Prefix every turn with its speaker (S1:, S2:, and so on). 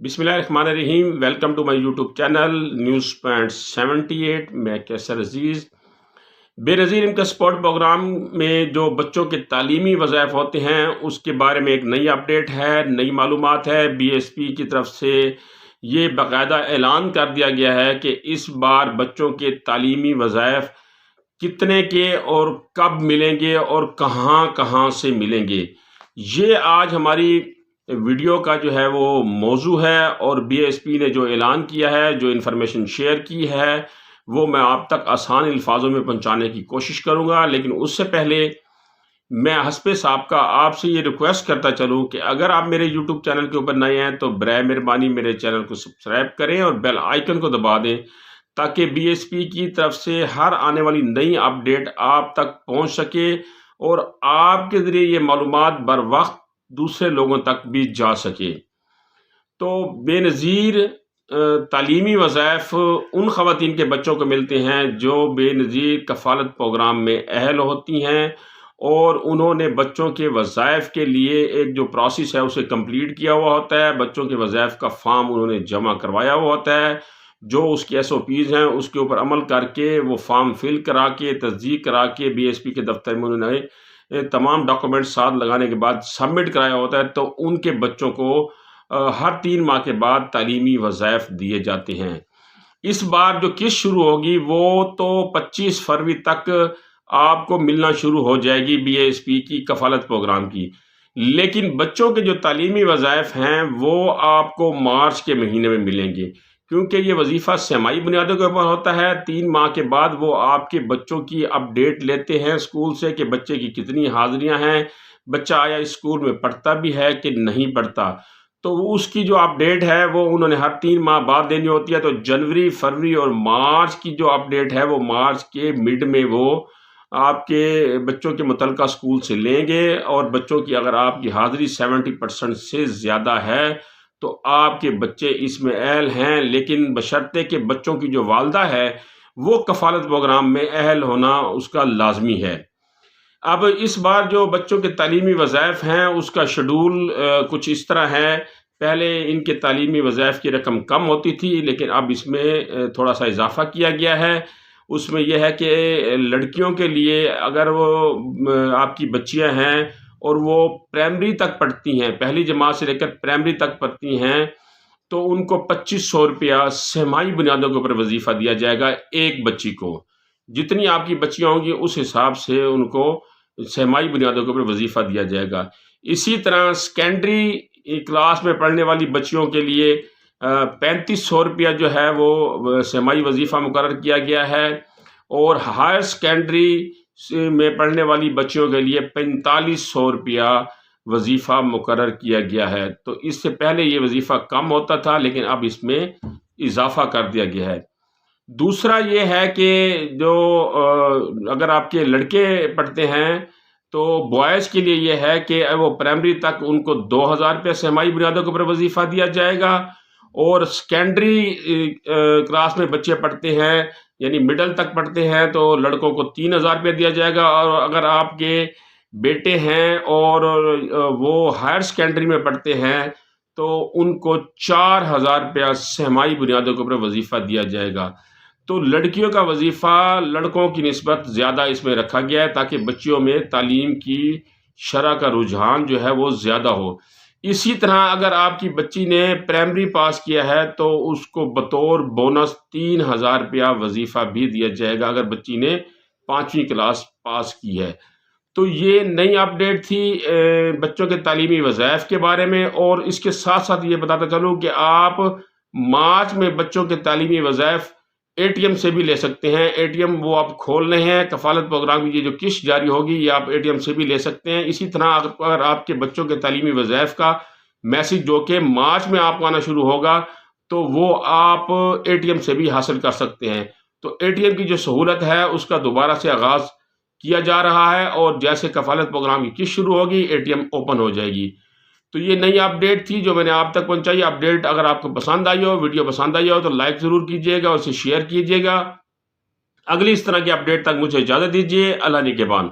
S1: बिस्मिल्लाहिर्रहमानिर्रहीम। Welcome to my YouTube channel news point 78। मैं कैसर अजीज़। बेनज़ीर इनका स्पोर्ट प्रोग्राम में जो बच्चों के तालीमी वज़ाइफ होते हैं उसके बारे में एक नई अपडेट है, नई मालूमात है। BSP की तरफ से ये बाकायदा ऐलान कर दिया गया है कि इस बार बच्चों के तालीमी वज़ाइफ कितने के और कब मिलेंगे और कहाँ कहाँ से मिलेंगे, ये आज हमारी वीडियो का जो है वो मौजू है। और BSP ने जो ऐलान किया है, जो इन्फॉर्मेशन शेयर की है, वो मैं आप तक आसान अल्फाजों में पहुंचाने की कोशिश करूंगा। लेकिन उससे पहले मैं हस्बे साहब का आपसे ये रिक्वेस्ट करता चलूं कि अगर आप मेरे YouTube चैनल के ऊपर नए हैं तो बराए मेहरबानी मेरे चैनल को सब्सक्राइब करें और बेल आइकन को दबा दें, ताकि BSP की तरफ से हर आने वाली नई अपडेट आप तक पहुंच सके और आपके ज़रिए ये मालूमात बर वक्त दूसरे लोगों तक भी जा सके। तो बेनज़ीर तालीमी वज़ाइफ उन ख़वातीन के बच्चों को मिलते हैं जो बेनज़ीर कफ़ालत प्रोग्राम में अहल होती हैं और उन्होंने बच्चों के वज़ाइफ के लिए एक जो प्रोसेस है उसे कंप्लीट किया हुआ होता है। बच्चों के वज़ाइफ का फॉर्म उन्होंने जमा करवाया हुआ होता है, जो उसके SOPs हैं उसके ऊपर अमल करके वो फॉर्म फिल करा के तस्दीक करा के BSP के दफ्तर में उन्होंने तमाम डॉक्यूमेंट साथ लगाने के बाद सबमिट कराया होता है। तो उनके बच्चों को हर 3 माह के बाद तालीमी वज़ाइफ दिए जाते हैं। इस बार जो किस्त शुरू होगी वो तो 25 फरवरी तक आपको मिलना शुरू हो जाएगी BSP की कफ़ालत प्रोग्राम की। लेकिन बच्चों के जो तालीमी वज़ाइफ हैं वो आपको मार्च के महीने में मिलेंगे, क्योंकि ये वजीफ़ा सेमाई बुनियादों के ऊपर होता है। 3 माह के बाद वो आपके बच्चों की अपडेट लेते हैं स्कूल से कि बच्चे की कितनी हाज़िरियाँ हैं, बच्चा आया स्कूल में पढ़ता भी है कि नहीं पढ़ता। तो उसकी जो अपडेट है वो उन्होंने हर 3 माह बाद देनी होती है। तो जनवरी, फरवरी और मार्च की जो अपडेट है वो मार्च के मिड में वो आपके बच्चों के मुतलका स्कूल से लेंगे। और बच्चों की अगर आपकी हाज़िरी 70% से ज़्यादा है तो आपके बच्चे इसमें अहल हैं, लेकिन बशर्ते कि बच्चों की जो वालदा है वो कफ़ालत प्रोग्राम में अहल होना उसका लाजमी है। अब इस बार जो बच्चों के तालीमी वज़ाइफ हैं उसका शेड्यूल कुछ इस तरह है। पहले इनके तालीमी वज़ाइफ की रकम कम होती थी, लेकिन अब इसमें थोड़ा सा इजाफ़ा किया गया है। उसमें यह है कि लड़कियों के लिए अगर वो आपकी बच्चियां हैं और वो प्राइमरी तक पढ़ती हैं, पहली जमात से लेकर प्राइमरी तक पढ़ती हैं, तो उनको 2500 रुपया सेमाई बुनियादों के ऊपर वजीफ़ा दिया जाएगा एक बच्ची को। जितनी आपकी बच्चियां होंगी उस हिसाब से उनको सेमाई बुनियादों के ऊपर वजीफ़ा दिया जाएगा। इसी तरह सेकेंडरी क्लास में पढ़ने वाली बच्चियों के लिए 3500 रुपया जो है वो सेमाई वजीफ़ा मुकर्रर किया गया है। और हायर सेकेंडरी में पढ़ने वाली बच्चियों के लिए 4500 रुपया वजीफ़ा मुकर्रर किया गया है। तो इससे पहले ये वजीफ़ा कम होता था, लेकिन अब इसमें इजाफ़ा कर दिया गया है। दूसरा ये है कि जो अगर आपके लड़के पढ़ते हैं तो बॉयज़ के लिए ये है कि वो प्राइमरी तक उनको 2000 रुपये सेमाई बुनियादों के ऊपर वजीफ़ा दिया जाएगा। और सेकेंडरी क्लास में बच्चे पढ़ते हैं यानी मिडल तक पढ़ते हैं तो लड़कों को 3000 रुपये दिया जाएगा। और अगर आपके बेटे हैं और वो हायर सेकेंडरी में पढ़ते हैं तो उनको 4000 रुपया सेमाई बुनियादों के ऊपर वजीफ़ा दिया जाएगा। तो लड़कियों का वजीफ़ा लड़कों की निस्बत ज़्यादा इसमें रखा गया है, ताकि बच्चियों में तालीम की शरह का रुझान जो है वो ज़्यादा हो। इसी तरह अगर आपकी बच्ची ने प्राइमरी पास किया है तो उसको बतौर बोनस 3000 रुपया वजीफ़ा भी दिया जाएगा अगर बच्ची ने 5वीं क्लास पास की है। तो ये नई अपडेट थी बच्चों के तालीमी वज़ाइफ के बारे में। और इसके साथ साथ ये बताता चलूँ कि आप मार्च में बच्चों के तालीमी वज़ाइफ ATM से भी ले सकते हैं। ATM वो आप खोल रहे हैं, कफ़ालत प्रोग्राम की ये जो किस्त जारी होगी ये आप ATM से भी ले सकते हैं। इसी तरह अगर आपके बच्चों के तालीमी वज़ाइफ का मैसेज जो कि मार्च में आपको आना शुरू होगा तो वो आप ATM से भी हासिल कर सकते हैं। तो ATM की जो सहूलत है उसका दोबारा से आगाज़ किया जा रहा है और जैसे कफ़ालत प्रोग्राम की किस्त शुरू होगी ATM ओपन हो जाएगी। तो ये नई अपडेट थी जो मैंने आप तक पहुंचाई। अपडेट अगर आपको पसंद आई हो, वीडियो पसंद आई हो तो लाइक ज़रूर कीजिएगा और इसे शेयर कीजिएगा। अगली इस तरह की अपडेट तक मुझे इजाज़त दीजिए। अल्लाह निगहबान।